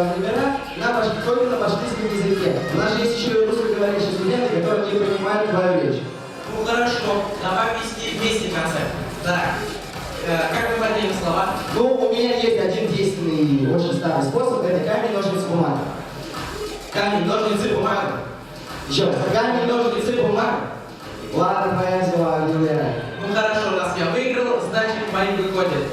номера только на башкирском языке. У нас же есть еще и русскоговорящие студенты, которые не понимают твою речь. Ну хорошо, давай вести вместе концерт. Так, как мы поделим слова? Ну, у меня есть один действенный, очень старый способ, это камень, ножницы, бумага. Камень, ножницы, бумага. Еще раз, камень, ножницы, бумага. Ладно, твоя дела, не умирай. Ну хорошо, раз я выиграл, значит мои выходят.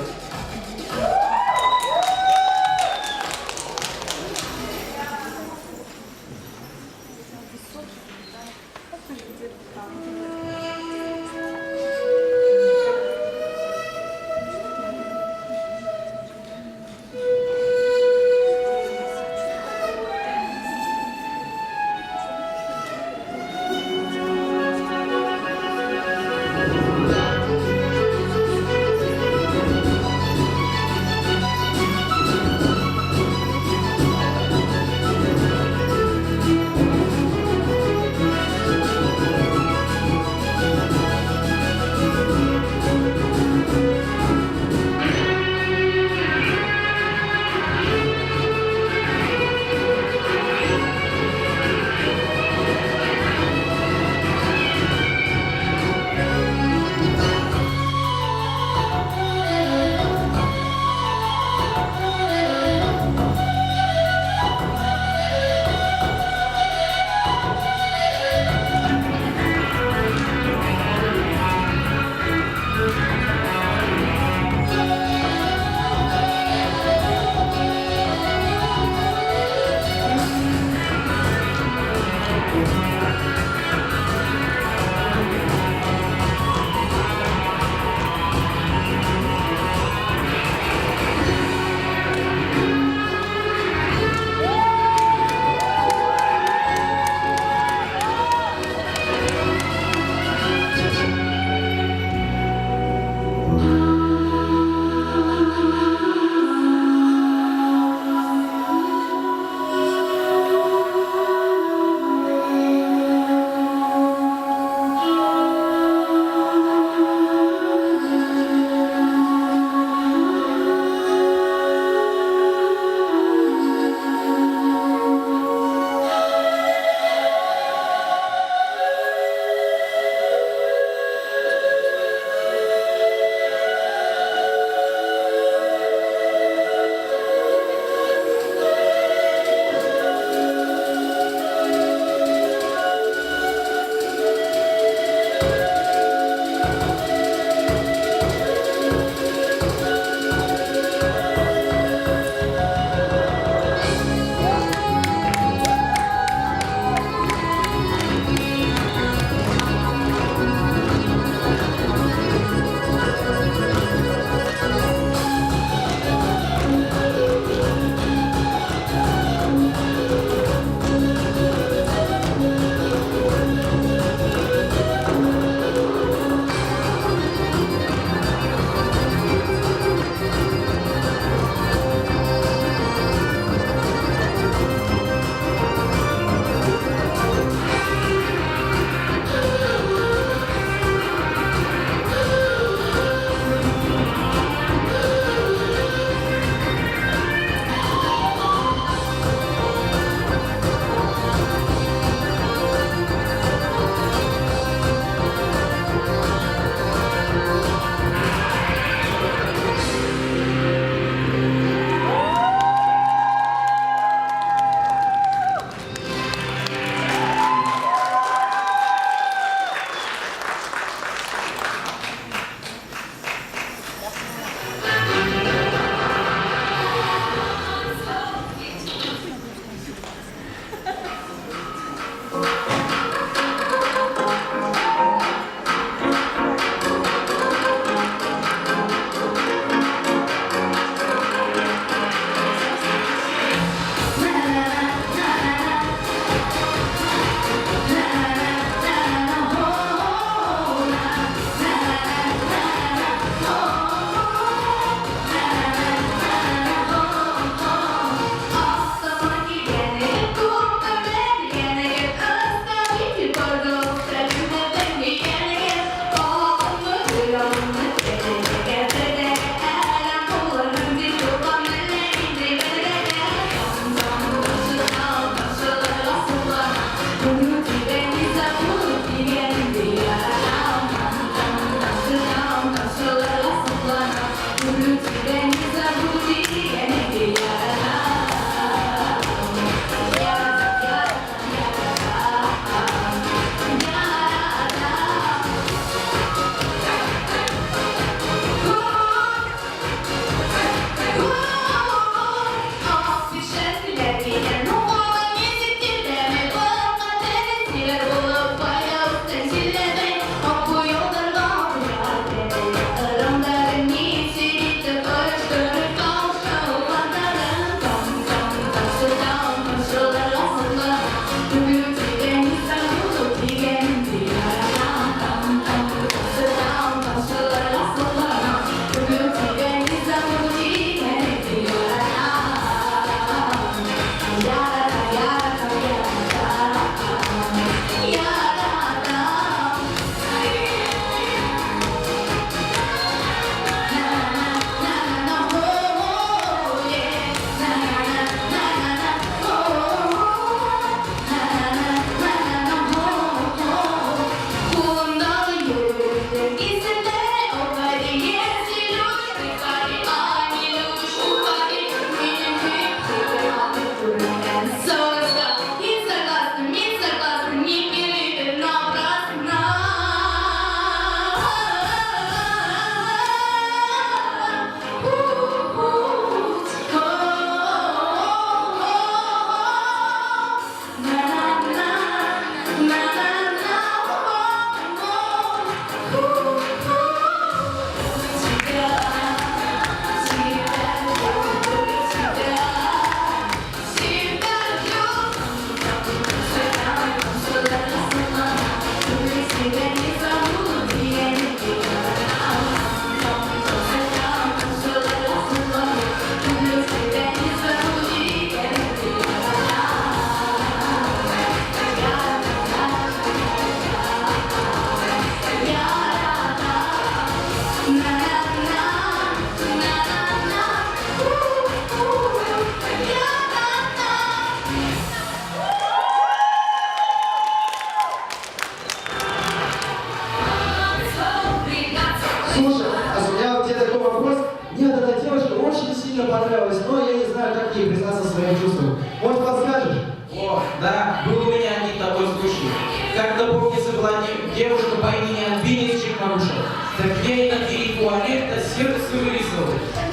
Слушай, а у меня к тебе такой вопрос. Мне вот эта девушка очень сильно понравилась, но я не знаю, как ей признаться своим чувствам. Может, подскажешь? О, да, был у меня один такой случай. Как-то, помнится, была девушка по имени Альбина из Чекмаруша. Так я ей на двери туалета сердце вырезал.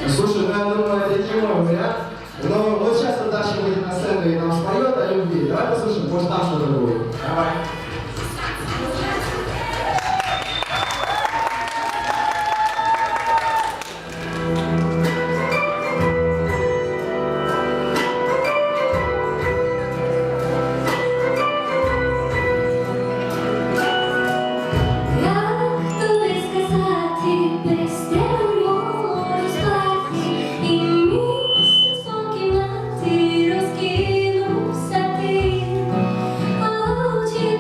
Слушай, ну я думаю, это не мой вариант. Но вот сейчас вот Даша выйдет на сцену и нам споет о любви. Давай послушаем, может там что-то будет. Давай. Розкинувся ти, очі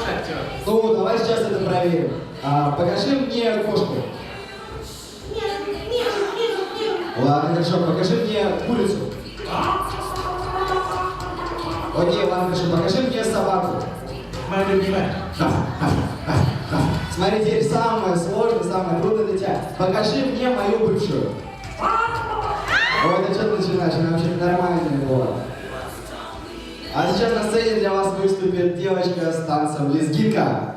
актер. Ну, давай сейчас это проверим. Покажи мне кошку. Ладно, хорошо, покажи мне курицу. Окей, ладно, хорошо, покажи мне собаку. Моя любимая. Смотри, теперь самое сложное, самое трудное для тебя. Покажи мне мою бывшую. Ой, ты что ты начинаешь? Она вообще нормальная была. А сейчас на сцене для вас выступит девочка с танцем лезгинка.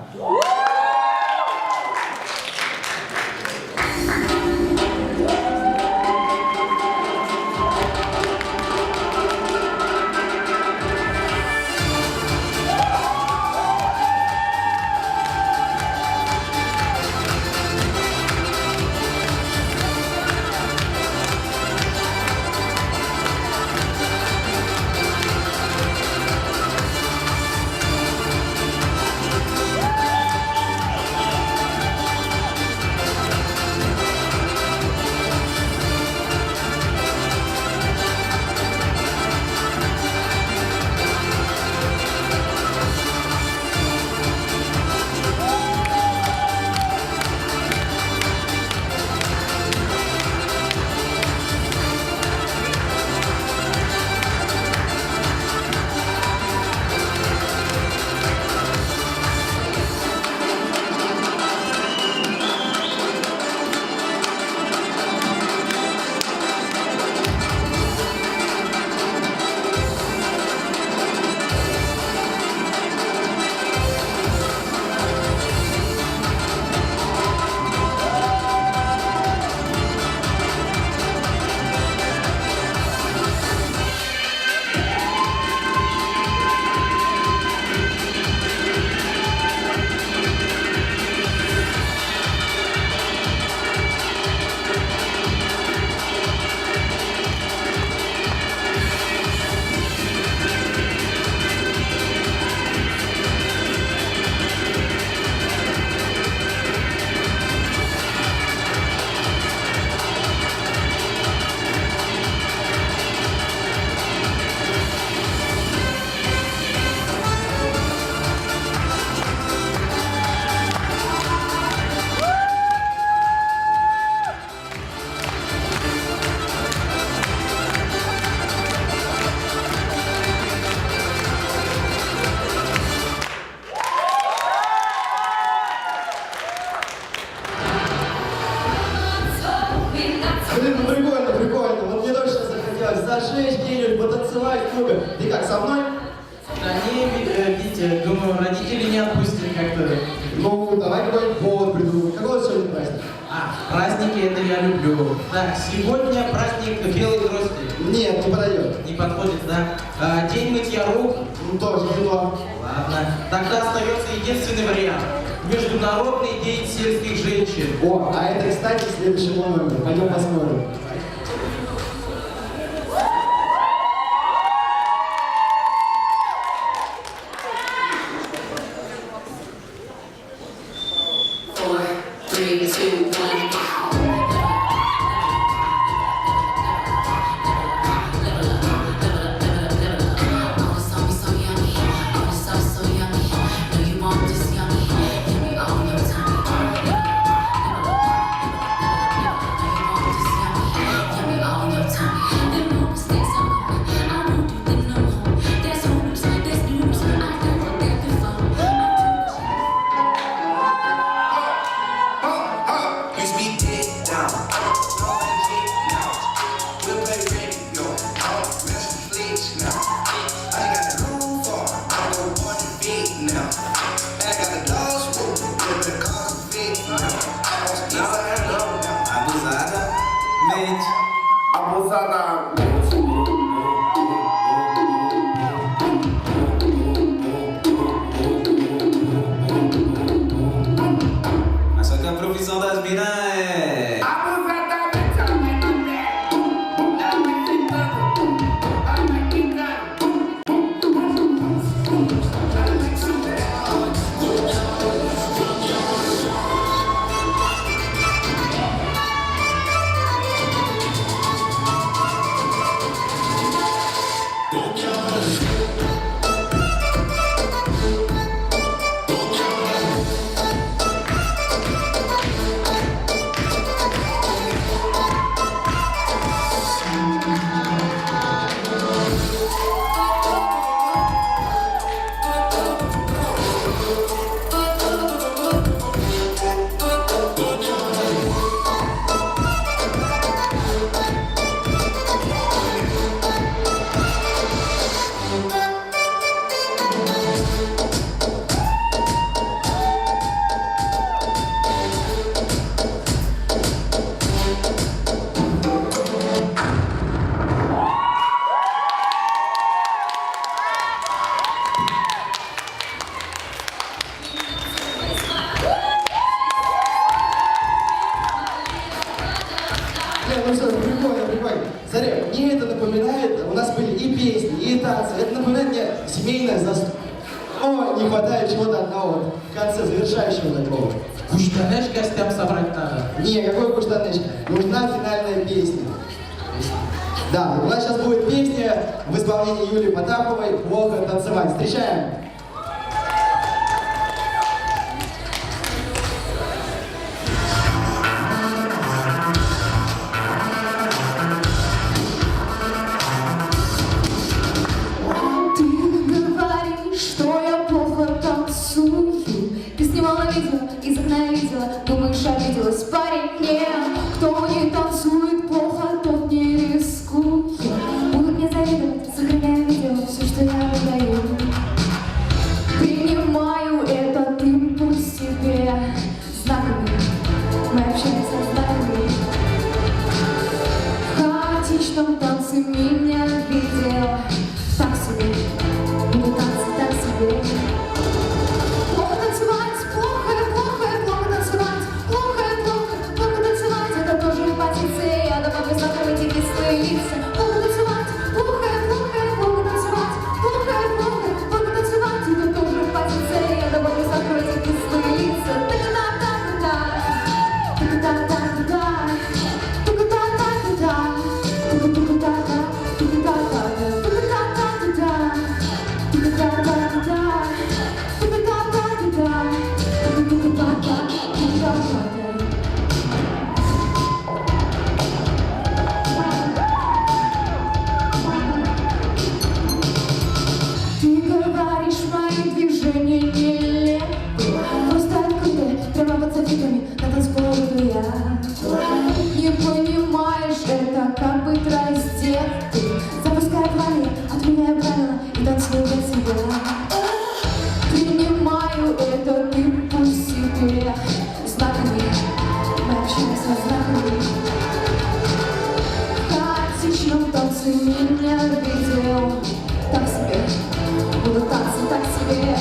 Блин, ну прикольно, прикольно. Вот мне тоже сейчас захотелось зажечь где-нибудь, потанцевать в клубе. Ты как, со мной? Да не, Витя, думаю, родители не отпустят как-то. Ну, давай какой-нибудь повод придумаем. Какой вот сегодня праздник? Праздники это я люблю. Так, сегодня праздник Белой Дрозди. Нет, не подойдет. Не подходит, да? День мытья рук. Ну, тоже не то. Ладно. Тогда остается единственный вариант. Международный день сельских женщин. О, а это, кстати, следующий номер. Пойдем посмотрим. Só que a profissão das minas é... ну все, прикольно, прикольно. Смотри, мне это напоминает, у нас были и песни, и танцы. Это напоминает мне семейное застолье. О, не хватает чего-то одного вот в конце, завершающего такого. Куштанеш гостям собрать надо. Не, какой куштаныш? Нужна финальная песня. Да, у нас сейчас будет песня в исполнении Юлии Потаповой «Плохо танцевать». Встречаем! Ты говоришь, что я плохо танцую. Ты снимала видео, из окна видела, думаешь, обиделась. Парень, нет, кто не танцует плохо, тот не рискует. Будут мне завидовать, сохраняя видео, все, что я выдаю. Принимаю этот импульс себе знаками. Мы общаемся знаками. В хаотичном танце меня видел. Так себе, буду танцы так себе. Плохо танцевать, плохо, плохо, плохо танцевать, плохо, плохо, плохо танцевать. Это тоже позиция, я добавлю знакомые кислые лица. Плохо танцевать, плохо, плохо, плохо танцевать, плохо, плохо, плохо танцевать. Это тоже позиция, я добавлю знакомые кислые лица. Та-та-та-та-та, та-та-та-та-та, та-та-та-та-та, ты говоришь, мои движения нелепы. Просто открытые, прямо под софитами, на танцполе иду я. Не понимаешь, это как быть раздетым. Запускаю пламя, отменяю правила и танцую для себя. Принимаю этот импульс себе знаками. Мы общаемся знаками. В хаотичном танце меня видел. Так себе, буду танцы так себе.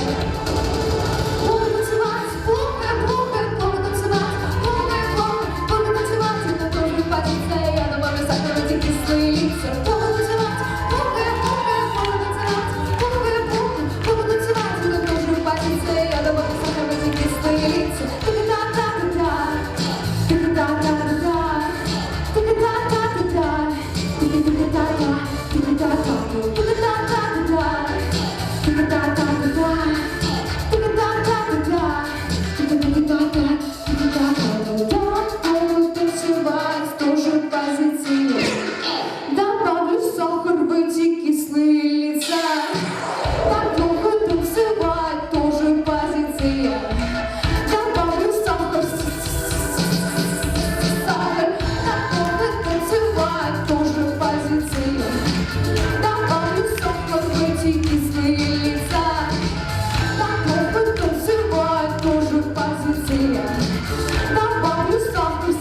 Плохо танцевать, плохо, плохо, плохо танцевать, плохо, плохо, плохо танцевать. Это тоже позиция, я добавлю сахарные кислые лица. Плохо танцевать, плохо, плохо, плохо танцевать, плохо, плохо, плохо танцевать. Это тоже позиция, я добавлю сахарные кислые лица. Та-та-та-та-та, та-та-та-та-та, та-та-та-та-та, та-та-та-та-та, тоже позиция. Добавлю сахар в эти кислые лица. Так плохо танцевать, тоже позиция. Добавлю сахар, сахар. Так плохо танцевать, тоже позиция. Добавлю сахар в эти кислые лица. Так плохо танцевать, тоже позиция. Добавлю сахар,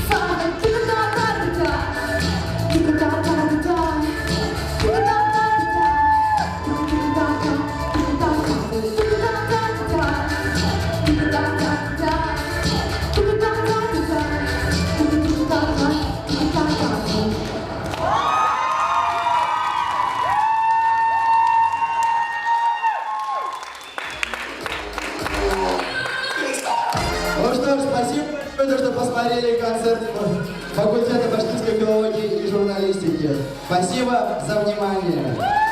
сахар. Та-та-та-та-та, та-та-та-та-та, Ну что ж, спасибо большое, что посмотрели концерт факультета башкирской филологии и журналистики. Спасибо за внимание.